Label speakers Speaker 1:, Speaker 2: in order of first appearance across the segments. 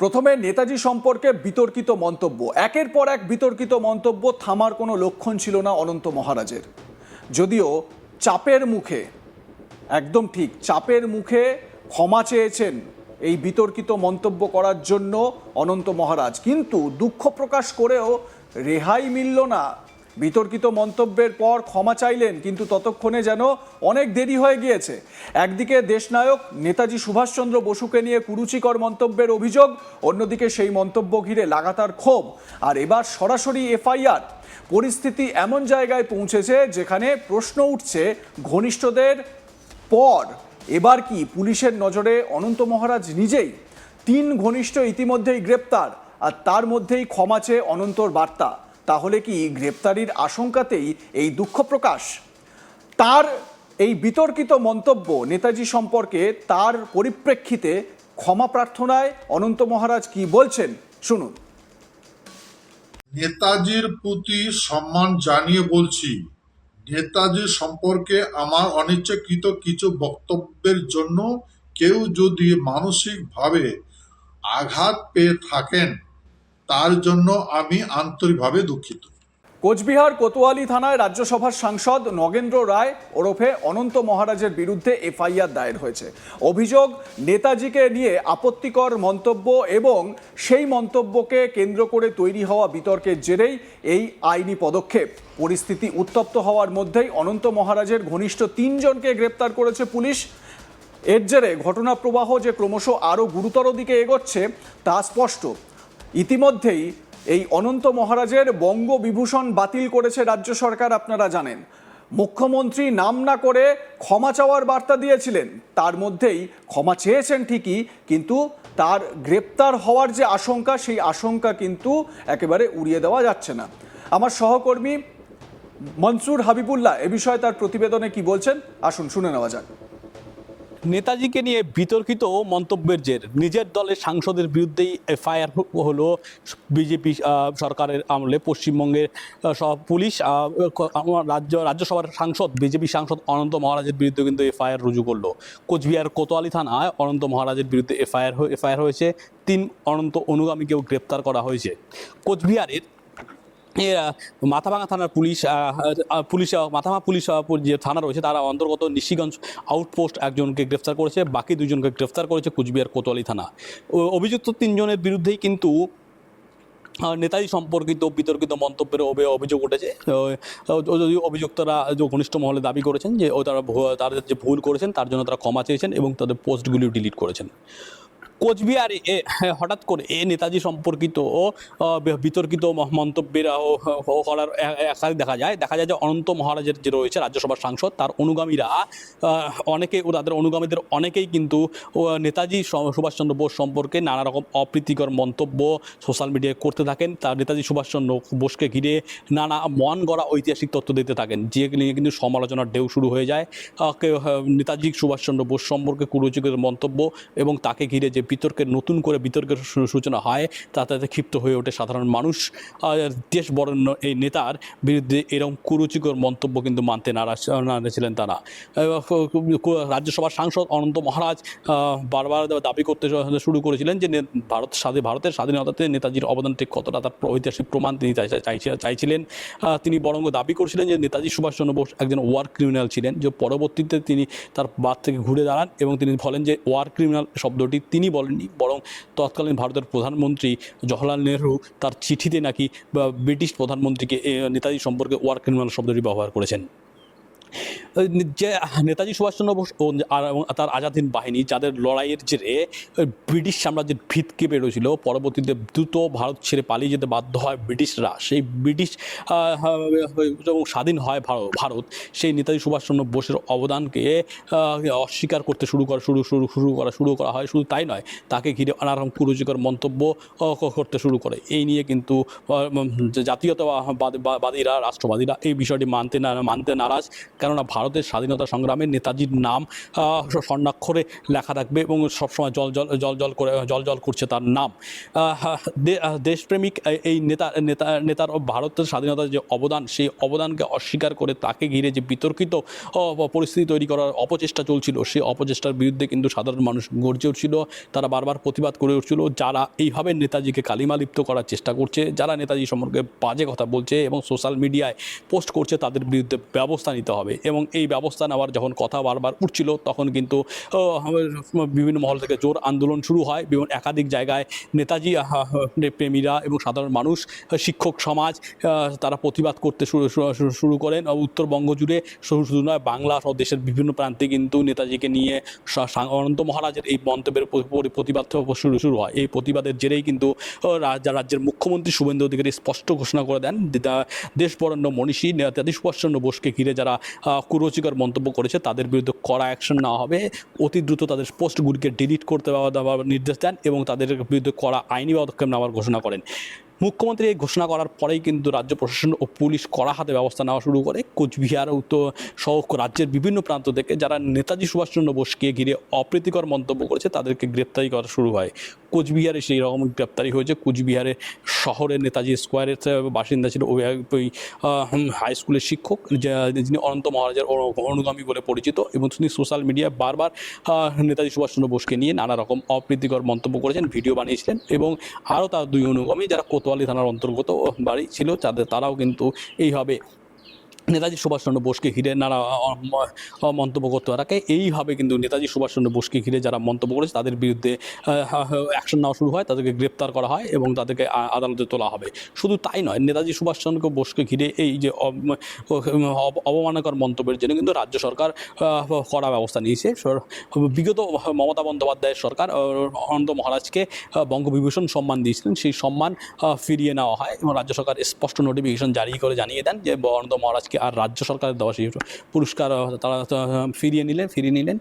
Speaker 1: প্রথমে নেতাজি সম্পর্কে বিতর্কিত মন্তব্য, একের পর এক বিতর্কিত মন্তব্য, থামার কোনো লক্ষণ ছিল না অনন্ত মহারাজের। যদিও চাপের মুখে, একদম ঠিক চাপের মুখে ক্ষমা চেয়েছেন এই বিতর্কিত মন্তব্য করার জন্য অনন্ত মহারাজ, কিন্তু দুঃখ প্রকাশ করেও রেহাই মিলল না। বিতর্কিত মন্তব্যের পর ক্ষমা চাইলেন, কিন্তু ততক্ষণে যেন অনেক দেরি হয়ে গিয়েছে। একদিকে দেশনায়ক নেতাজি সুভাষচন্দ্র বসুকে নিয়ে কুরুচিকর মন্তব্যের অভিযোগ, অন্যদিকে সেই মন্তব্য ঘিরে লাগাতার ক্ষোভ, আর এবার সরাসরি এফআইআর। পরিস্থিতি এমন জায়গায় পৌঁছেছে যেখানে প্রশ্ন উঠছে ঘনিষ্ঠদের পর এবার কি পুলিশের নজরে অনন্ত মহারাজ নিজেই? 3 ঘনিষ্ঠ ইতিমধ্যেই গ্রেপ্তার, আর তার মধ্যেই ক্ষমা চেয়ে অনন্তর বার্তা। তাহলে কি গ্রেপ্তারির আশঙ্কাতেই এই দুঃখ প্রকাশ? তার এই বিতর্কিত মন্তব্য নেতাজি সম্পর্কে, তার পরিপ্রেক্ষিতে ক্ষমা প্রার্থনায় অনন্ত মহারাজ কি বলছেন শুনুন।
Speaker 2: নেতাজির প্রতি সম্মান জানিয়ে বলছি, নেতাজি সম্পর্কে আমার অনিচ্ছাকৃত কিছু বক্তব্যের জন্য কেউ যদি মানসিকভাবে আঘাত পেয়ে থাকেন, তার জন্য আমি আন্তরিকভাবে দুঃখিত।
Speaker 1: কোচবিহার কোতোয়ালি থানায় রাজ্যসভার সাংসদ নগেন্দ্র রায় ওরফে অনন্ত মহারাজের বিরুদ্ধে এফআইআর দায়ের হয়েছে। অভিযোগ, নেতাজিকে নিয়ে আপত্তিকর মন্তব্য এবং সেই মন্তব্যকে কেন্দ্র করে তৈরি হওয়া বিতর্কের জেরেই এই আইনি পদক্ষেপ। পরিস্থিতি উত্তপ্ত হওয়ার মধ্যেই অনন্ত মহারাজের ঘনিষ্ঠ 3 জনকে গ্রেপ্তার করেছে পুলিশ। এর জেরে ঘটনা প্রবাহ যে ক্রমশ আরও গুরুতর দিকে এগোচ্ছে তা স্পষ্ট। ইতিমধ্যেই এই অনন্ত মহারাজের বঙ্গবিভূষণ বাতিল করেছে রাজ্য সরকার, আপনারা জানেন। মুখ্যমন্ত্রী নাম না করে ক্ষমা চাওয়ার বার্তা দিয়েছিলেন, তার মধ্যেই ক্ষমা চেয়েছেন ঠিকই, কিন্তু তার গ্রেপ্তার হওয়ার যে আশঙ্কা, সেই আশঙ্কা কিন্তু একেবারে উড়িয়ে দেওয়া যাচ্ছে না। আমার সহকর্মী মনসুর হাবিবুল্লাহ এ বিষয়ে তার প্রতিবেদনে কি বলছেন, আসুন শুনে নেওয়া যাক।
Speaker 3: নেতাজিকে নিয়ে বিতর্কিত মন্তব্যের জের নিজের দলের সাংসদের বিরুদ্ধেই এফআইআর হলো। বিজেপি সরকারের আমলে পশ্চিমবঙ্গের পুলিশ রাজ্যসভার সাংসদ, বিজেপি সাংসদ অনন্ত মহারাজের বিরুদ্ধে কিন্তু এফআইআর রুজু করলো। কোচবিহার কোতোয়ালি থানায় অনন্ত মহারাজের বিরুদ্ধে এফআইআর হয়েছে। 3 অনন্ত অনুগামীকেও গ্রেপ্তার করা হয়েছে। কোচবিহারের মাথাভাঙা থানার মাথাভাঙা পুলিশ যে থানা রয়েছে তারা অন্তর্গত নিশিগঞ্জ আউটপোস্ট একজনকে গ্রেফতার করেছে, বাকি 2 জনকে গ্রেফতার করেছে কোচবিহার কোতোয়ালি থানা। অভিযুক্ত 3 জনের বিরুদ্ধেই কিন্তু নেতাজি সম্পর্কিত বিতর্কিত মন্তব্যের অভিযোগ উঠেছে। যদি অভিযুক্তরা যে ঘনিষ্ঠ মহলে দাবি করেছেন যে তাদের যে ভুল করেছেন তার জন্য তারা ক্ষমা চেয়েছেন এবং তাদের পোস্টগুলি ডিলিট করেছেন। কোচবিহারে হঠাৎ করে নেতাজি সম্পর্কিত বিতর্কিত মন্তব্যের করার একাধিক দেখা যায় যে অনন্ত মহারাজের যে রয়েছে রাজ্যসভার সাংসদ, তার অনুগামীরা তাদের অনুগামীদের অনেকেই কিন্তু নেতাজি সুভাষচন্দ্র বোস সম্পর্কে নানা রকম অপ্রীতিকর মন্তব্য সোশ্যাল মিডিয়ায় করতে থাকেন। তার নেতাজি সুভাষচন্দ্র বোসকে ঘিরে নানা মন গড়া ঐতিহাসিক তথ্য দিতে থাকেন, যে নিয়ে কিন্তু সমালোচনার ঢেউ শুরু হয়ে যায়। নেতাজি সুভাষচন্দ্র বোস সম্পর্কে কুরুচিকর মন্তব্য এবং তাকে ঘিরে যে নতুন করে বিতর্কের সূচনা হয়, তাতে ক্ষিপ্ত হয়ে ওঠে সাধারণ মানুষ। দেশ বরেণ্য এই নেতার বিরুদ্ধে এরকম কুরুচিকর মন্তব্য কিন্তু মানতে নারাজ ছিলেন তারা। রাজ্যসভার সাংসদ অনন্ত মহারাজ বারবার দাবি করতে শুরু করেছিলেন যে ভারতের স্বাধীনতাতে নেতাজির অবদান ঠিক কতটা, তার ঐতিহাসিক প্রমাণ তিনি চাইছিলেন। তিনি বরং দাবি করছিলেন যে নেতাজি সুভাষচন্দ্র বোস একজন ওয়ার ক্রিমিনাল ছিলেন, যে পরবর্তীতে তিনি তার বাদ থেকে ঘুরে দাঁড়ান এবং তিনি বলেন যে ওয়ার ক্রিমিনাল শব্দটি তিনি বলেননি, বরং তৎকালীন ভারতের প্রধানমন্ত্রী জওহরলাল নেহরু তার চিঠিতে নাকি ব্রিটিশ প্রধানমন্ত্রীকে নেতাজি সম্পর্কে ওয়ার ক্রিমিনাল শব্দটি ব্যবহার করেছেন। যে নেতাজি সুভাষচন্দ্র বোস এবং তার আজাদ হিন্দ বাহিনী যাদের লড়াইয়ের জেরে ব্রিটিশ সাম্রাজ্যের ভিত কেঁপে রয়েছিল, পরবর্তীতে দ্রুত ভারত ছেড়ে পালিয়ে যেতে বাধ্য হয় ব্রিটিশরা। সেই ব্রিটিশ এবং স্বাধীন হয় ভারত, সেই নেতাজি সুভাষচন্দ্র বোসের অবদানকে অস্বীকার করতে শুরু করা হয়। শুধু তাই নয়, তাকে ঘিরে নানারকম কুরুচিকর মন্তব্য করতে শুরু করে। এই নিয়ে কিন্তু জাতীয়তাবাদীরা, রাষ্ট্রবাদীরা এই বিষয়টি মানতে নারাজ। কেননা ভারতের স্বাধীনতা সংগ্রামে নেতাজির নাম স্বর্ণাক্ষরে লেখা থাকবে এবং সবসময় জল জল করছে তার নাম। দেশপ্রেমিক এই নেতার ভারতের স্বাধীনতার যে অবদান, সেই অবদানকে অস্বীকার করে তাকে ঘিরে যে বিতর্কিত পরিস্থিতি তৈরি করার অপচেষ্টা চলছিল, সেই অপচেষ্টার বিরুদ্ধে কিন্তু সাধারণ মানুষ গর্জে উঠছিল। তারা বারবার প্রতিবাদ করে উঠছিল। যারা এইভাবে নেতাজিকে কালিমালিপ্ত করার চেষ্টা করছে, যারা নেতাজি সম্পর্কে বাজে কথা বলছে এবং সোশ্যাল মিডিয়ায় পোস্ট করছে, তাদের বিরুদ্ধে ব্যবস্থা নিতে হবে। এবং এই ব্যবস্থা নেওয়ার যখন কথা বারবার উঠছিল, তখন কিন্তু বিভিন্ন মহল থেকে জোর আন্দোলন শুরু হয়। বিভিন্ন একাধিক জায়গায় নেতাজি প্রেমীরা এবং সাধারণ মানুষ, শিক্ষক সমাজ, তারা প্রতিবাদ করতে শুরু করেন। উত্তরবঙ্গ জুড়ে শুধু নয়, বাংলা সহ দেশের বিভিন্ন প্রান্তে কিন্তু নেতাজিকে নিয়ে অনন্ত মহারাজের এই মন্তব্যের প্রতিবাদ শুরু হয়। এই প্রতিবাদের জেরেই কিন্তু রাজ্যের মুখ্যমন্ত্রী শুভেন্দু অধিকারী স্পষ্ট ঘোষণা করে দেন, দেশবরেণ্য মনীষী নেতাজি সুভাষচন্দ্র বোসকে ঘিরে যারা কুরুচিকর মন্তব্য করেছে তাদের বিরুদ্ধে কড়া অ্যাকশন নেওয়া হবে। অতি দ্রুত তাদের পোস্টগুলিকে ডিলিট করতে দেওয়ার নির্দেশ দেন এবং তাদের বিরুদ্ধে কড়া আইনি পদক্ষেপ নেওয়ার ঘোষণা করেন। মুখ্যমন্ত্রী এই ঘোষণা করার পরেই কিন্তু রাজ্য প্রশাসন ও পুলিশ কড়া হাতে ব্যবস্থা নেওয়া শুরু করে। কোচবিহার সহ রাজ্যের বিভিন্ন প্রান্ত থেকে যারা নেতাজি সুভাষচন্দ্র বোসকে ঘিরে অপ্রীতিকর মন্তব্য করেছে তাদেরকে গ্রেপ্তারি করা শুরু হয়। কোচবিহারে সেই রকম গ্রেপ্তারি হয়েছে। কোচবিহারে শহরের নেতাজি স্কোয়ারের বাসিন্দা ছিল ওই হাই স্কুলের শিক্ষক, যিনি অনন্ত মহারাজের অনুগামী বলে পরিচিত, এবং তিনি সোশ্যাল মিডিয়ায় বারবার নেতাজি সুভাষচন্দ্র বোসকে নিয়ে নানা রকম অপ্রীতিকর মন্তব্য করেছেন, ভিডিও বানিয়েছিলেন। এবং আরও তার দুই অনুগামী যারা কোতোয়ালি থানার অন্তর্গত বাড়ি ছিল, তারাও কিন্তু এইভাবে নেতাজি সুভাষচন্দ্র বোসকে ঘিরে নানা মন্তব্য করতে থাকে। এইভাবে কিন্তু নেতাজি সুভাষচন্দ্র বোসকে ঘিরে যারা মন্তব্য করেছে তাদের বিরুদ্ধে অ্যাকশন নেওয়া শুরু হয়, তাদেরকে গ্রেপ্তার করা হয় এবং তাদেরকে আদালতে তোলা হবে। শুধু তাই নয়, নেতাজি সুভাষচন্দ্র বোসকে ঘিরে এই যে অবমাননাকর মন্তব্যের জন্য কিন্তু রাজ্য সরকার কড়া ব্যবস্থা নিয়েছে। বিগত মমতা বন্দ্যোপাধ্যায়ের সরকার অনন্ত মহারাজকে বঙ্গবিভূষণ সম্মান দিয়েছিলেন, সেই সম্মান ফিরিয়ে নেওয়া হয় এবং রাজ্য সরকার স্পষ্ট নোটিফিকেশন জারি করে জানিয়ে দেন যে অনন্ত মহারাজকে আর রাজ্য সরকারের দেওয়া সেই পুরস্কার তারা ফিরিয়ে নিলেন।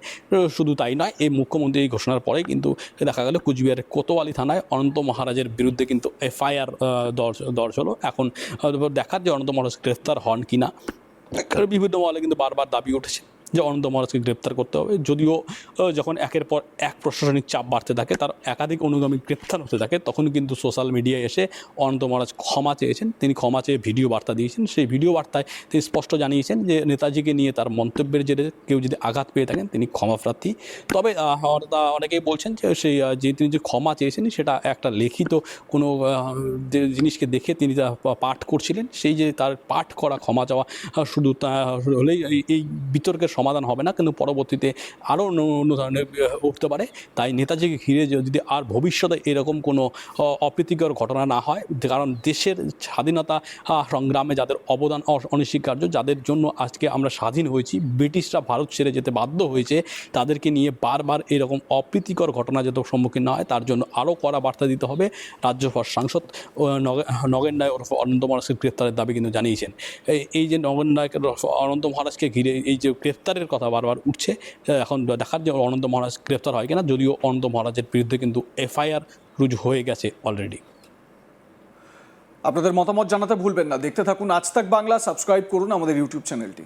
Speaker 3: শুধু তাই নয়, এই মুখ্যমন্ত্রী এই ঘোষণার পরেই কিন্তু দেখা গেল কোচবিহারের কোতোয়ালি থানায় অনন্ত মহারাজের বিরুদ্ধে কিন্তু FIR দর্জ হলো। এখন দেখার যে অনন্ত মহারাজ গ্রেফতার হন কিনা। বিভিন্ন মহলে কিন্তু বারবার দাবি উঠেছে যে অনন্ত মহারাজকে গ্রেপ্তার করতে হবে। যদিও যখন একের পর এক প্রশাসনিক চাপ বাড়তে থাকে, তার একাধিক অনুগামী গ্রেপ্তার হতে থাকে, তখন কিন্তু সোশ্যাল মিডিয়ায় এসে অনন্ত মহারাজ ক্ষমা চেয়েছেন। তিনি ক্ষমা চেয়ে ভিডিও বার্তা দিয়েছেন। সেই ভিডিও বার্তায় তিনি স্পষ্ট জানিয়েছেন যে নেতাজিকে নিয়ে তার মন্তব্যের জেরে কেউ যদি আঘাত পেয়ে থাকেন তিনি ক্ষমা প্রার্থী। তবে অনেকেই বলছেন যে তিনি যে ক্ষমা চেয়েছেন সেটা একটা লিখিত কোনো জিনিসকে দেখে তিনি পাঠ করছিলেন। সেই যে তার পাঠ করা ক্ষমা চাওয়া শুধু হলেই এই বিতর্কের সমাধান হবে না, কিন্তু পরবর্তীতে আরও অন্য ধরনের উঠতে পারে। তাই নেতাজিকে ঘিরে যদি আর ভবিষ্যতে এরকম কোনো অপ্রীতিকর ঘটনা না হয়, কারণ দেশের স্বাধীনতা সংগ্রামে যাদের অবদান অনস্বীকার্য, যাদের জন্য আজকে আমরা স্বাধীন হয়েছি, ব্রিটিশরা ভারত ছেড়ে যেতে বাধ্য হয়েছে, তাদেরকে নিয়ে বারবার এরকম অপ্রীতিকর ঘটনা যাতে সম্মুখীন না হয় তার জন্য আরও কড়া বার্তা দিতে হবে। রাজ্যসভার সাংসদ নগেন রায় ওরফে অনন্ত মহারাজকে গ্রেপ্তারের দাবি কিন্তু জানিয়েছেন। এই যে নগেন রায়কে অনন্ত মহারাজকে ঘিরে এই যে গ্রেপ্তারের কথা বারবার উঠছে, এখন দেখার যে অনন্ত মহারাজ গ্রেপ্তার হয় কিনা। যদিও অনন্ত মহারাজের বিরুদ্ধে কিন্তু FIR রুজু হয়ে গেছে অলরেডি।
Speaker 1: আপনাদের মতামত জানাতে ভুলবেন না। দেখতে থাকুন আজ তাক বাংলা, সাবস্ক্রাইব করুন আমাদের ইউটিউব চ্যানেলটি।